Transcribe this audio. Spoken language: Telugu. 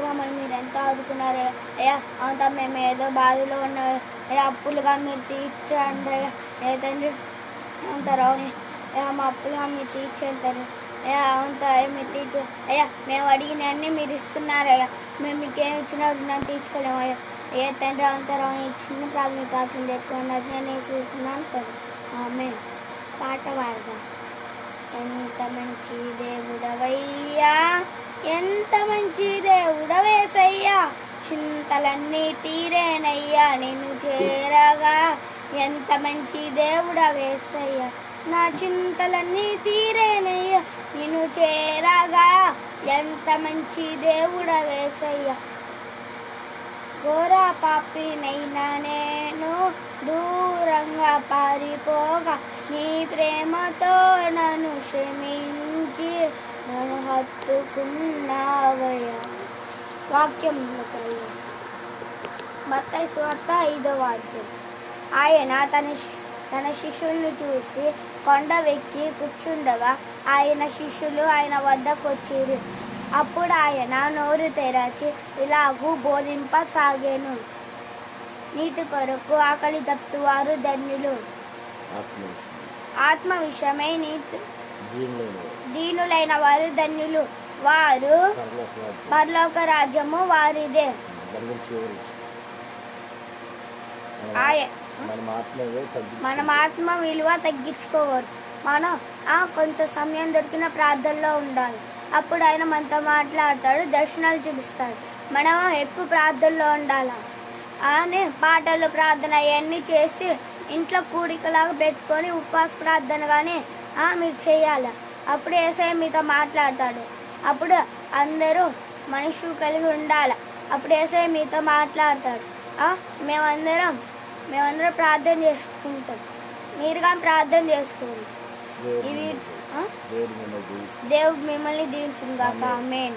మమ్మల్ని మీరు ఎంతో ఆదుకున్నారు అయ్యా. అంతా మేము ఏదో బాధలో ఉన్న అయ్యా అప్పులుగా మీరు తీర్చండి అయ్యా తండ్రి. అంటారు అయ్యా మా అప్పులుగా మీరు తీర్చండి తండ్రి. అయ్యా అంతా మీరు తీర్చు అయ్యా. మేము అడిగినవన్నీ మీరు ఇస్తున్నారు అయ్యా. మేము మీకు ఏమి ఇచ్చినా రుణం తీర్చుకోలేము అయ్యా. ఏ తండ్రి అంటారు ఈ చిన్న ప్రాథమిక ఆటలు తెచ్చుకున్నది నేను వేసుకున్నాను తండ్రి. ఆమె పాట పాడదాం. ఎంత మంచి దేవుడవయ్యా, ఎంత మంచి దేవుడవేసయ్యా, చింతలన్నీ తీరేనయ్యా నిన్ను చేరగా. ఎంత మంచి దేవుడవేసయ్యా, నా చింతలన్నీ తీరేనయ్యా నిన్ను చేరగా. ఎంత మంచి దేవుడవేసయ్యా, ఘోర పాపినైనా నేను దూరంగా పారిపోగా నీ ప్రేమతో నన్ను క్షమించి నన్ను హత్తుకున్నావయ్యా. వాక్యం మత్తయి సువార్త 5వ అధ్యాయం. ఆయన తన శిష్యుల్ని చూసి కొండ వెక్కి కూర్చుండగా ఆయన శిష్యులు ఆయన వద్దకు వచ్చిరి. అప్పుడు ఆయన నోరు తెరచి ఇలాగూ బోధింపసాగాను. నీతి కొరకు ఆకలి తప్పువారు ధన్యులు, ఆత్మ విషయమై దీనులైన వారు ధన్యులు, వారు పరలోక రాజ్యము వారిదే. మనం ఆత్మ విలువ తగ్గించుకోకూడదు. మనం కొంచెం సమయం దొరికిన ప్రార్థనలో ఉండాలి. అప్పుడు ఆయన మనతో మాట్లాడతాడు, దర్శనాలు చూపిస్తాడు. మనం ఎక్కువ ప్రార్థనలో ఉండాలి. అని పాటలు ప్రార్థన అవన్నీ చేసి ఇంట్లో కూడికలాగా పెట్టుకొని ఉపవాస ప్రార్థన కానీ మీరు చేయాలి. అప్పుడు యేసయ్య మీతో మాట్లాడతాడు. అప్పుడు అందరూ మనసు కలిగి ఉండాలి. అప్పుడు యేసయ్య మీతో మాట్లాడతాడు. మేమందరం ప్రార్థన చేసుకుంటాం. మీరు కానీ ప్రార్థన చేసుకోండి. ఇవి దేవుడు మిమ్మల్ని దీవించును గాక. ఆమేన్.